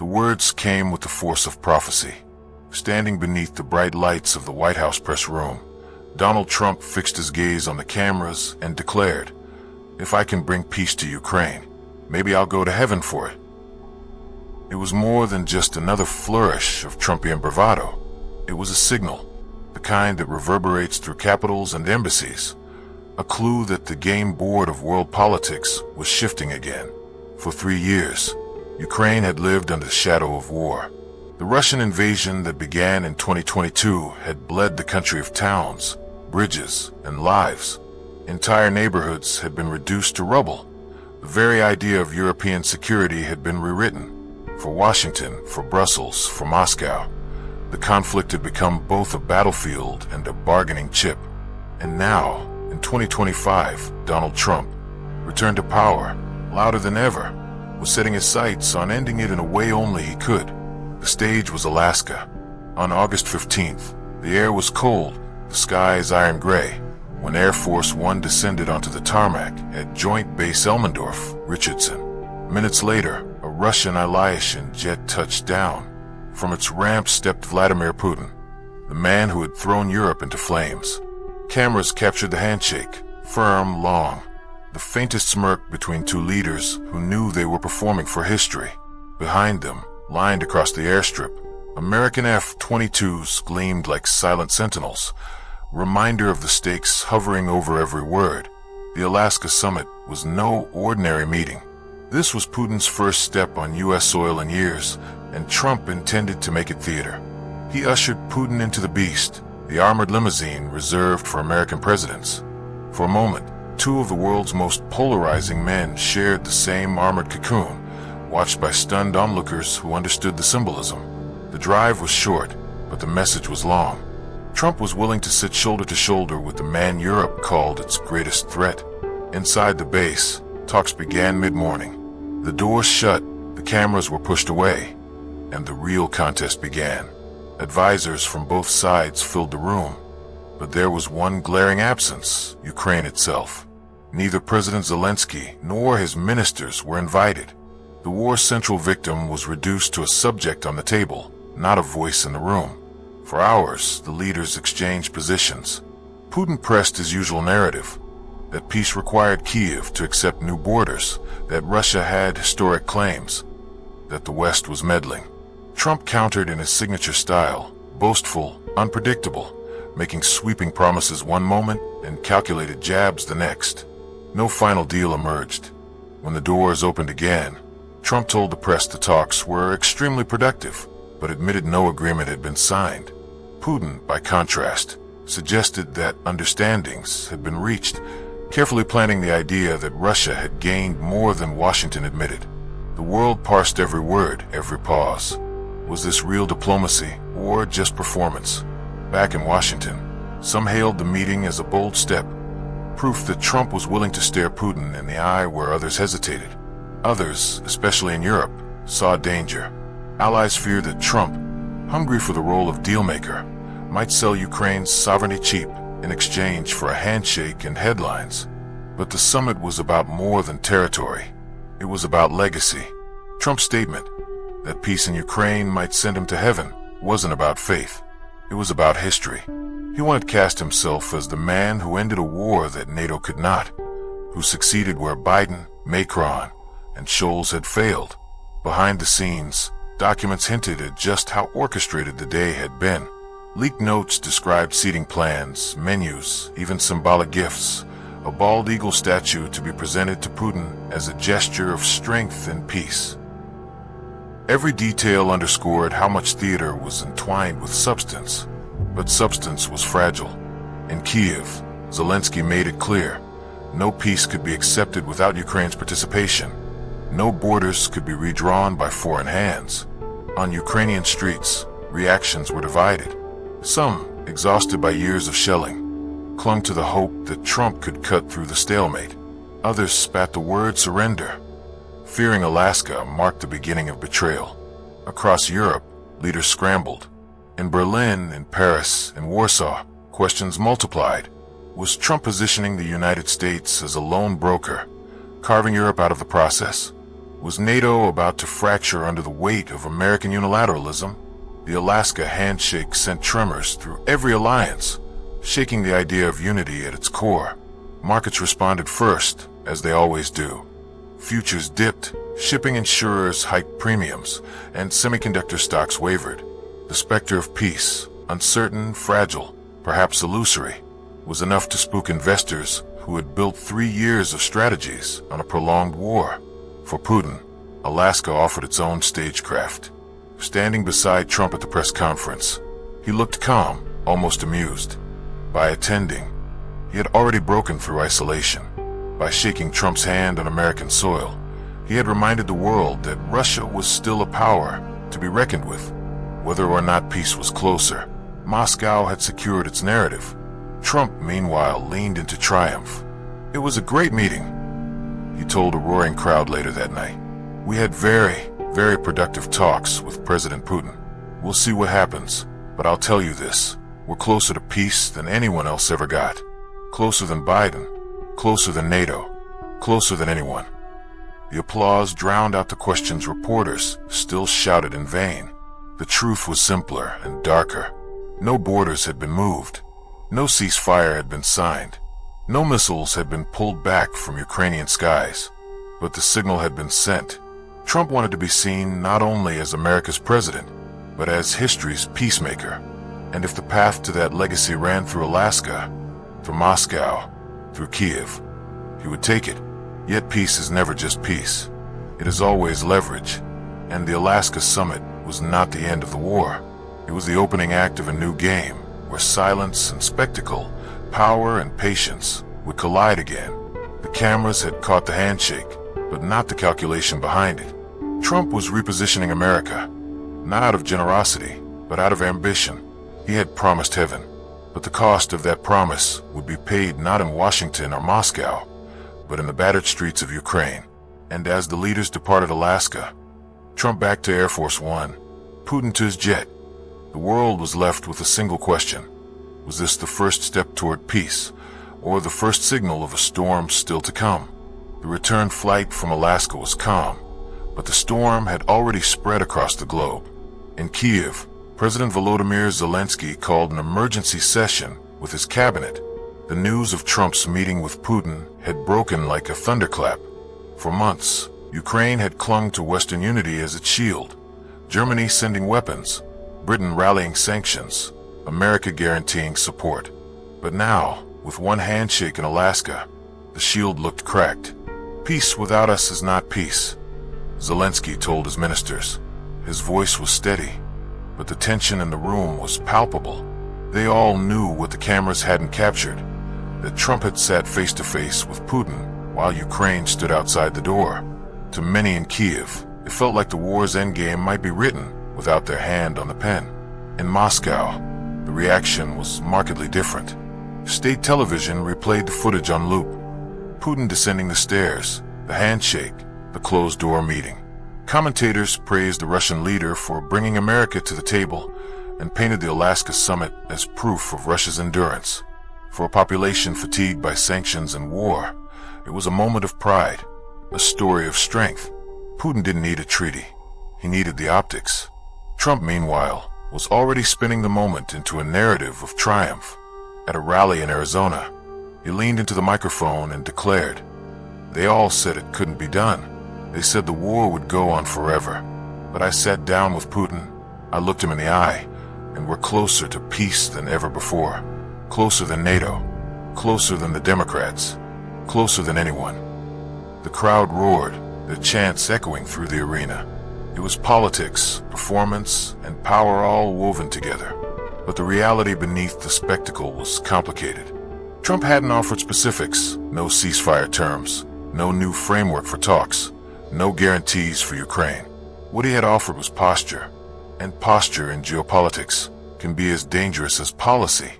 The words came with the force of prophecy. Standing beneath the bright lights of the White House press room, Donald Trump fixed his gaze on the cameras and declared, "If I can bring peace to Ukraine, maybe I'll go to heaven for it." It was more than just another flourish of Trumpian bravado. It was a signal, the kind that reverberates through capitals and embassies, a clue that the game board of world politics was shifting again. For 3 years, Ukraine had lived under the shadow of war. The Russian invasion that began in 2022 had bled the country of towns, bridges, and lives. Entire neighborhoods had been reduced to rubble. The very idea of European security had been rewritten. For Washington, for Brussels, for Moscow, the conflict had become both a battlefield and a bargaining chip. And now, in 2025, Donald Trump, returned to power, louder than ever, was setting his sights on ending it in a way only he could. The stage was Alaska. On August 15th, the air was cold, the skies iron gray, when Air Force One descended onto the tarmac at Joint Base Elmendorf, Richardson. Minutes later, a Russian Ilyushin jet touched down. From its ramp stepped Vladimir Putin, the man who had thrown Europe into flames. Cameras captured the handshake, firm, long, the faintest smirk between two leaders who knew they were performing for history. Behind them, lined across the airstrip, American F-22s gleamed like silent sentinels, reminder of the stakes hovering over every word. The Alaska summit was no ordinary meeting. This was Putin's first step on U.S. soil in years, and Trump intended to make it theater. He ushered Putin into the beast, the armored limousine reserved for American presidents. For a moment, two of the world's most polarizing men shared the same armored cocoon, watched by stunned onlookers who understood the symbolism. The drive was short, but the message was long. Trump was willing to sit shoulder to shoulder with the man Europe called its greatest threat. Inside the base, talks began mid-morning. The doors shut, the cameras were pushed away, and the real contest began. Advisors from both sides filled the room, but there was one glaring absence: Ukraine itself. Neither President Zelensky nor his ministers were invited. The war's central victim was reduced to a subject on the table, not a voice in the room. For hours, the leaders exchanged positions. Putin pressed his usual narrative, that peace required Kiev to accept new borders, that Russia had historic claims, that the West was meddling. Trump countered in his signature style, boastful, unpredictable, making sweeping promises one moment and calculated jabs the next. No final deal emerged. When the doors opened again, Trump told the press the talks were extremely productive, but admitted no agreement had been signed. Putin, by contrast, suggested that understandings had been reached, carefully planting the idea that Russia had gained more than Washington admitted. The world parsed every word, every pause. Was this real diplomacy or just performance? Back in Washington, some hailed the meeting as a bold step, proof that Trump was willing to stare Putin in the eye where others hesitated. Others, especially in Europe, saw danger. Allies feared that Trump, hungry for the role of dealmaker, might sell Ukraine's sovereignty cheap in exchange for a handshake and headlines. But the summit was about more than territory. It was about legacy. Trump's statement that peace in Ukraine might send him to heaven wasn't about faith. It was about history. He wanted to cast himself as the man who ended a war that NATO could not, who succeeded where Biden, Macron, and Scholz had failed. Behind the scenes, documents hinted at just how orchestrated the day had been. Leaked notes described seating plans, menus, even symbolic gifts, a bald eagle statue to be presented to Putin as a gesture of strength and peace. Every detail underscored how much theater was entwined with substance, but substance was fragile. In Kiev, Zelensky made it clear, no peace could be accepted without Ukraine's participation. No borders could be redrawn by foreign hands. On Ukrainian streets, reactions were divided. Some, exhausted by years of shelling, clung to the hope that Trump could cut through the stalemate. Others spat the word surrender. Fearing Alaska marked the beginning of betrayal. Across Europe, leaders scrambled. In Berlin, in Paris, in Warsaw, questions multiplied. Was Trump positioning the United States as a lone broker, carving Europe out of the process? Was NATO about to fracture under the weight of American unilateralism? The Alaska handshake sent tremors through every alliance, shaking the idea of unity at its core. Markets responded first, as they always do. Futures dipped, shipping insurers hiked premiums, and semiconductor stocks wavered. The specter of peace, uncertain, fragile, perhaps illusory, was enough to spook investors who had built 3 years of strategies on a prolonged war. For Putin, Alaska offered its own stagecraft. Standing beside Trump at the press conference, he looked calm, almost amused. By attending, he had already broken through isolation. By shaking Trump's hand on American soil, he had reminded the world that Russia was still a power to be reckoned with. Whether or not peace was closer, Moscow had secured its narrative. Trump, meanwhile, leaned into triumph. It was a great meeting, he told a roaring crowd later that night. We had very productive talks with President Putin. We'll see what happens, but I'll tell you this, we're closer to peace than anyone else ever got. Closer than Biden, closer than NATO, closer than anyone. The applause drowned out the questions reporters still shouted in vain. The truth was simpler and darker. No borders had been moved. No ceasefire had been signed. No missiles had been pulled back from Ukrainian skies. But the signal had been sent. Trump wanted to be seen not only as America's president, but as history's peacemaker. And if the path to that legacy ran through Alaska, through Moscow, through Kiev, he would take it. Yet peace is never just peace. It is always leverage. And the Alaska summit was not the end of the war. It was the opening act of a new game, where silence and spectacle, power and patience would collide again. The cameras had caught the handshake, but not the calculation behind it. Trump was repositioning America, not out of generosity, but out of ambition. He had promised heaven, but the cost of that promise would be paid not in Washington or Moscow, but in the battered streets of Ukraine. And as the leaders departed Alaska, Trump back to Air Force One, Putin to his jet, the world was left with a single question. Was this the first step toward peace, or the first signal of a storm still to come? The return flight from Alaska was calm, but the storm had already spread across the globe. In Kiev, President Volodymyr Zelensky called an emergency session with his cabinet. The news of Trump's meeting with Putin had broken like a thunderclap. For months, Ukraine had clung to Western unity as its shield. Germany sending weapons, Britain rallying sanctions, America guaranteeing support. But now, with one handshake in Alaska, the shield looked cracked. Peace without us is not peace, Zelensky told his ministers. His voice was steady, but the tension in the room was palpable. They all knew what the cameras hadn't captured, that Trump had sat face to face with Putin while Ukraine stood outside the door. To many in Kiev, it felt like the war's endgame might be written without their hand on the pen. In Moscow, the reaction was markedly different. State television replayed the footage on loop. Putin descending the stairs, the handshake, the closed-door meeting. Commentators praised the Russian leader for bringing America to the table and painted the Alaska summit as proof of Russia's endurance. For a population fatigued by sanctions and war, it was a moment of pride, a story of strength. Putin didn't need a treaty. He needed the optics. Trump, meanwhile, was already spinning the moment into a narrative of triumph. At a rally in Arizona, he leaned into the microphone and declared, "They all said it couldn't be done. They said the war would go on forever. But I sat down with Putin, I looked him in the eye, and we're closer to peace than ever before. Closer than NATO, closer than the Democrats, closer than anyone." The crowd roared, their chants echoing through the arena. It was politics, performance, and power all woven together. But the reality beneath the spectacle was complicated. Trump hadn't offered specifics, no ceasefire terms, no new framework for talks, no guarantees for Ukraine. What he had offered was posture, and posture in geopolitics can be as dangerous as policy.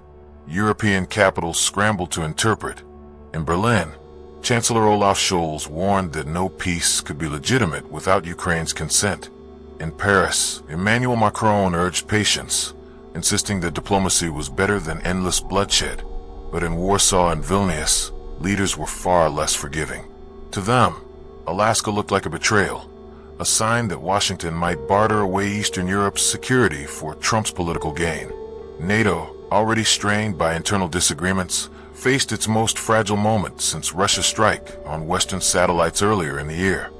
European capitals scrambled to interpret. In Berlin, Chancellor Olaf Scholz warned that no peace could be legitimate without Ukraine's consent. In Paris, Emmanuel Macron urged patience, insisting that diplomacy was better than endless bloodshed. But in Warsaw and Vilnius, leaders were far less forgiving. To them, Alaska looked like a betrayal, a sign that Washington might barter away Eastern Europe's security for Trump's political gain. NATO, already strained by internal disagreements, faced its most fragile moment since Russia's strike on Western satellites earlier in the year.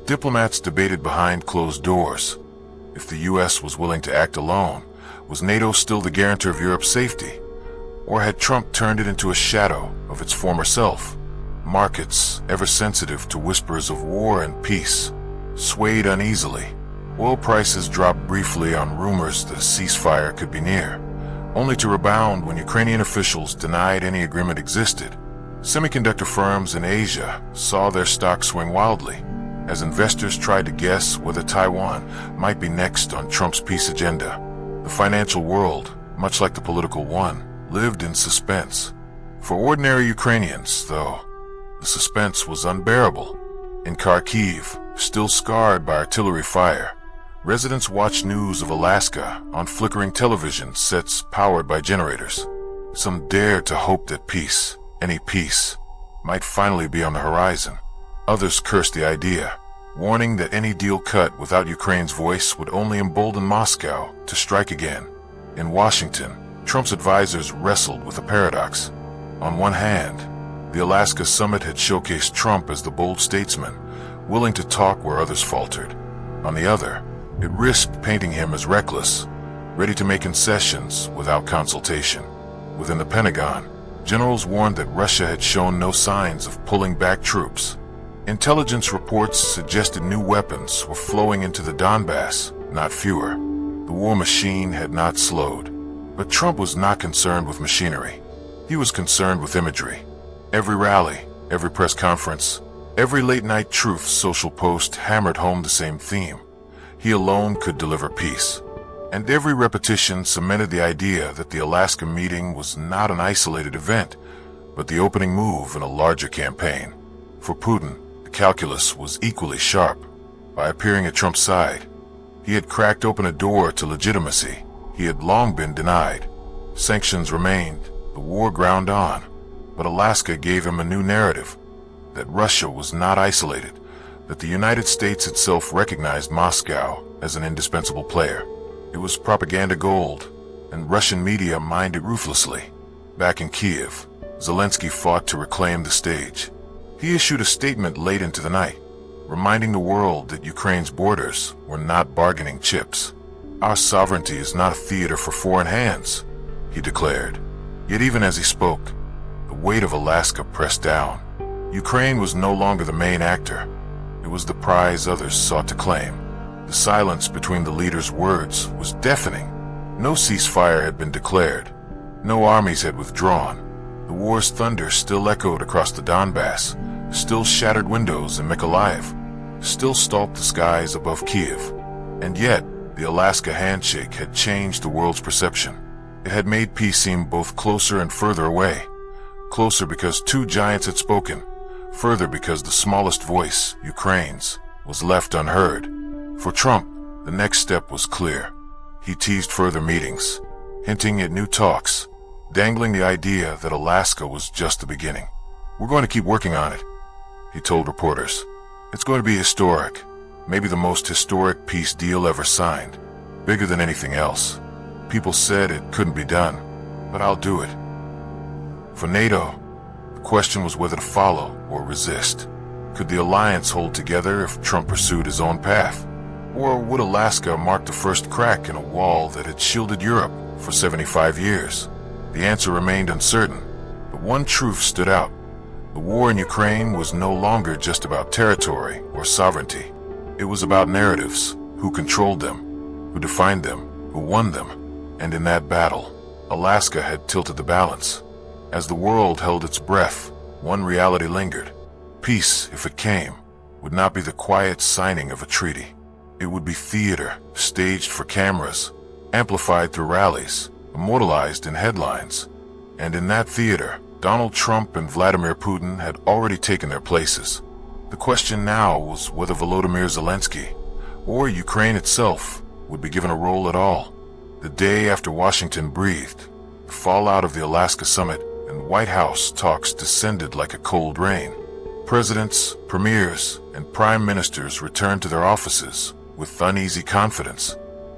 Diplomats debated behind closed doors. If the US was willing to act alone, was NATO still the guarantor of Europe's safety? Or had Trump turned it into a shadow of its former self? Markets, ever sensitive to whispers of war and peace, swayed uneasily. Oil prices dropped briefly on rumors that a ceasefire could be near, only to rebound when Ukrainian officials denied any agreement existed. Semiconductor firms in Asia saw their stocks swing wildly, as investors tried to guess whether Taiwan might be next on Trump's peace agenda. The financial world, much like the political one, lived in suspense. For ordinary Ukrainians, though, the suspense was unbearable. In Kharkiv, still scarred by artillery fire, residents watched news of Alaska on flickering television sets powered by generators. Some dared to hope that peace, any peace, might finally be on the horizon. Others cursed the idea, warning that any deal cut without Ukraine's voice would only embolden Moscow to strike again. In Washington, Trump's advisors wrestled with a paradox. On one hand, the Alaska summit had showcased Trump as the bold statesman, willing to talk where others faltered. On the other, it risked painting him as reckless, ready to make concessions without consultation. Within the Pentagon, generals warned that Russia had shown no signs of pulling back troops. Intelligence reports suggested new weapons were flowing into the Donbass, not fewer. The war machine had not slowed. But Trump was not concerned with machinery. He was concerned with imagery. Every rally, every press conference, every late-night truth social post hammered home the same theme. He alone could deliver peace. And every repetition cemented the idea that the Alaska meeting was not an isolated event, but the opening move in a larger campaign. For Putin, the calculus was equally sharp. By appearing at Trump's side, he had cracked open a door to legitimacy he had long been denied. Sanctions remained, the war ground on, but Alaska gave him a new narrative, that Russia was not isolated, that the United States itself recognized Moscow as an indispensable player. It was propaganda gold, and Russian media mined it ruthlessly. Back in Kiev, Zelensky fought to reclaim the stage. He issued a statement late into the night, reminding the world that Ukraine's borders were not bargaining chips. Our sovereignty is not a theater for foreign hands, he declared. Yet even as he spoke, the weight of Alaska pressed down. Ukraine was no longer the main actor. It was the prize others sought to claim. The silence between the leaders' words was deafening. No ceasefire had been declared. No armies had withdrawn. The war's thunder still echoed across the Donbass, still shattered windows in Mykolaiv, still stalked the skies above Kiev. And yet, the Alaska handshake had changed the world's perception. It had made peace seem both closer and further away. Closer because two giants had spoken, further because the smallest voice, Ukraine's, was left unheard. For Trump, the next step was clear. He teased further meetings, hinting at new talks, dangling the idea that Alaska was just the beginning. "We're going to keep working on it," he told reporters. "It's going to be historic. Maybe the most historic peace deal ever signed. Bigger than anything else. People said it couldn't be done, but I'll do it." For NATO, the question was whether to follow or resist. Could the alliance hold together if Trump pursued his own path? Or would Alaska mark the first crack in a wall that had shielded Europe for 75 years? The answer remained uncertain, but one truth stood out. The war in Ukraine was no longer just about territory or sovereignty. It was about narratives, who controlled them, who defined them, who won them. And in that battle, Alaska had tilted the balance. As the world held its breath, one reality lingered. Peace, if it came, would not be the quiet signing of a treaty. It would be theater, staged for cameras, amplified through rallies, immortalized in headlines. And in that theater, Donald Trump and Vladimir Putin had already taken their places. The question now was whether Volodymyr Zelensky, or Ukraine itself, would be given a role at all. The day after Washington breathed, the fallout of the Alaska summit and White House talks descended like a cold rain. Presidents, premiers, and prime ministers returned to their offices with uneasy confidence.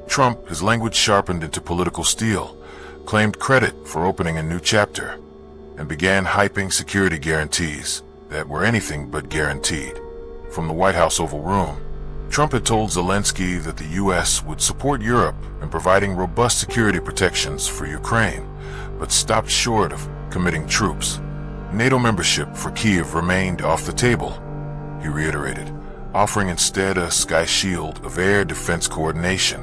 Trump, his language sharpened into political steel, claimed credit for opening a new chapter and began hyping security guarantees that were anything but guaranteed. From the White House Oval Room, Trump had told Zelensky that the U.S. would support Europe in providing robust security protections for Ukraine, but stopped short of committing troops. NATO membership for Kyiv remained off the table, he reiterated, offering instead a sky shield of air defense coordination.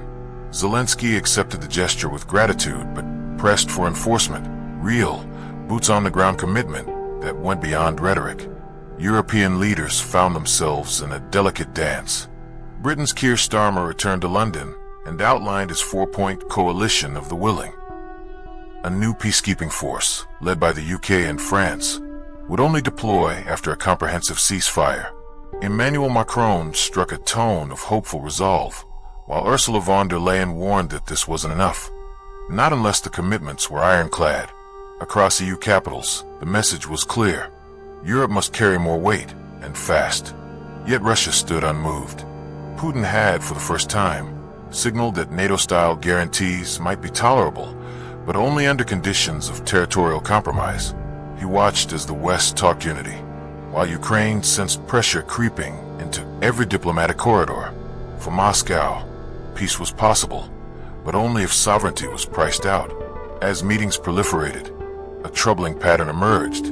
Zelensky accepted the gesture with gratitude, but pressed for enforcement, real, boots-on-the-ground commitment that went beyond rhetoric. European leaders found themselves in a delicate dance. Britain's Keir Starmer returned to London and outlined his four-point coalition of the willing. A new peacekeeping force, led by the UK and France, would only deploy after a comprehensive ceasefire. Emmanuel Macron struck a tone of hopeful resolve, while Ursula von der Leyen warned that this wasn't enough. Not unless the commitments were ironclad. Across EU capitals, the message was clear. Europe must carry more weight, and fast. Yet Russia stood unmoved. Putin had, for the first time, signaled that NATO-style guarantees might be tolerable, but only under conditions of territorial compromise. He watched as the West talked unity, while Ukraine sensed pressure creeping into every diplomatic corridor. For Moscow, peace was possible, but only if sovereignty was priced out. As meetings proliferated, a troubling pattern emerged.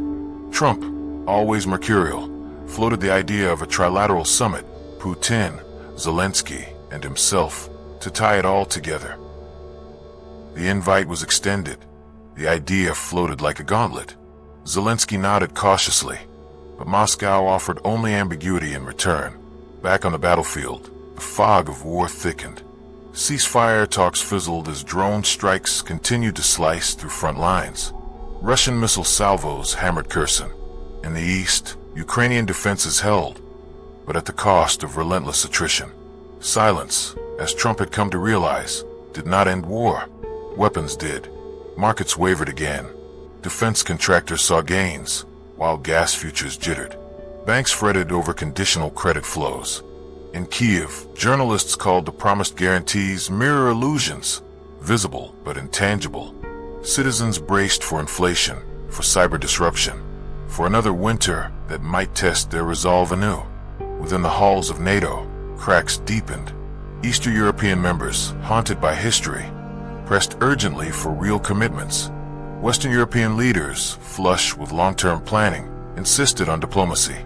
Trump, always mercurial, floated the idea of a trilateral summit, Putin, Zelensky, and himself, to tie it all together. The invite was extended. The idea floated like a gauntlet. Zelensky nodded cautiously, but Moscow offered only ambiguity in return. Back on the battlefield, the fog of war thickened. Ceasefire talks fizzled as drone strikes continued to slice through front lines. Russian missile salvos hammered Kherson. In the east, Ukrainian defenses held, but at the cost of relentless attrition. Silence, as Trump had come to realize, did not end war. Weapons did. Markets wavered again. Defense contractors saw gains, while gas futures jittered. Banks fretted over conditional credit flows. In Kyiv, journalists called the promised guarantees mirror illusions, visible but intangible. Citizens braced for inflation, for cyber disruption, for another winter that might test their resolve anew. Within the halls of NATO, cracks deepened. Eastern European members, haunted by history, pressed urgently for real commitments. Western European leaders, flush with long-term planning, insisted on diplomacy.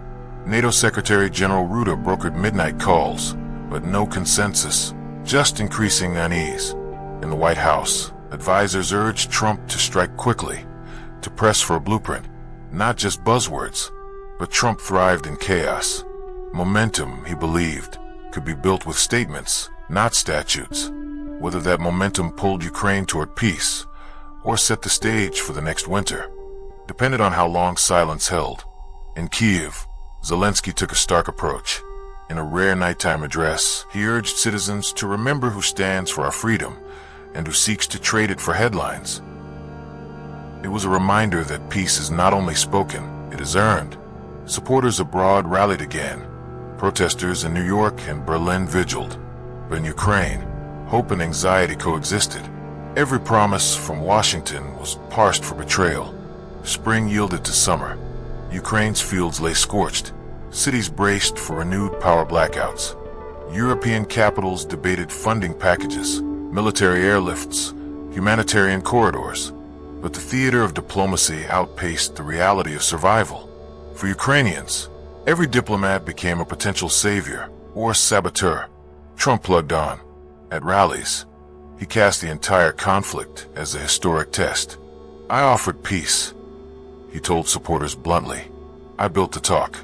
NATO Secretary General Rutte brokered midnight calls, but no consensus, just increasing unease. In the White House, advisors urged Trump to strike quickly, to press for a blueprint, not just buzzwords. But Trump thrived in chaos. Momentum, he believed, could be built with statements, not statutes. Whether that momentum pulled Ukraine toward peace, or set the stage for the next winter, depended on how long silence held. In Kyiv, Zelensky took a stark approach. In a rare nighttime address, he urged citizens to remember who stands for our freedom and who seeks to trade it for headlines. It was a reminder that peace is not only spoken, it is earned. Supporters abroad rallied again. Protesters in New York and Berlin vigiled. But in Ukraine, hope and anxiety coexisted. Every promise from Washington was parsed for betrayal. Spring yielded to summer. Ukraine's fields lay scorched. Cities braced for renewed power blackouts. European capitals debated funding packages, military airlifts, humanitarian corridors. But the theater of diplomacy outpaced the reality of survival. For Ukrainians, every diplomat became a potential savior or saboteur. Trump plugged on. At rallies, he cast the entire conflict as a historic test. I offered peace, he told supporters bluntly. I built the talk.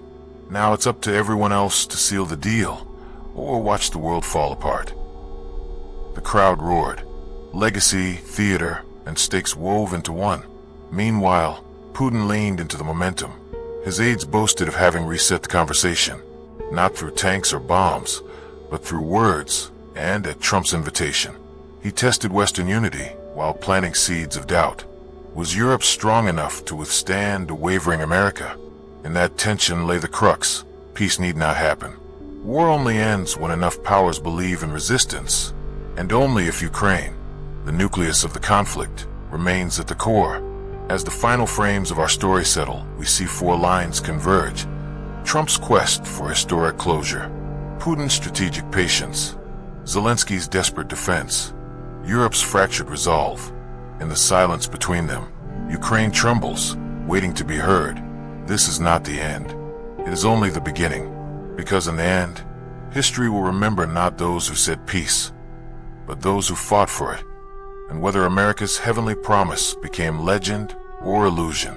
Now it's up to everyone else to seal the deal or watch the world fall apart. The crowd roared. Legacy, theater, and stakes wove into one. Meanwhile, Putin leaned into the momentum. His aides boasted of having reset the conversation, not through tanks or bombs, but through words and at Trump's invitation. He tested Western unity while planting seeds of doubt. Was Europe strong enough to withstand a wavering America? In that tension lay the crux. Peace need not happen. War only ends when enough powers believe in resistance, and only if Ukraine, the nucleus of the conflict, remains at the core. As the final frames of our story settle, we see four lines converge. Trump's quest for historic closure, Putin's strategic patience, Zelensky's desperate defense, Europe's fractured resolve. In the silence between them, Ukraine trembles, waiting to be heard. This is not the end. It is only the beginning, because in the end, history will remember not those who said peace, but those who fought for it, and whether America's heavenly promise became legend or illusion.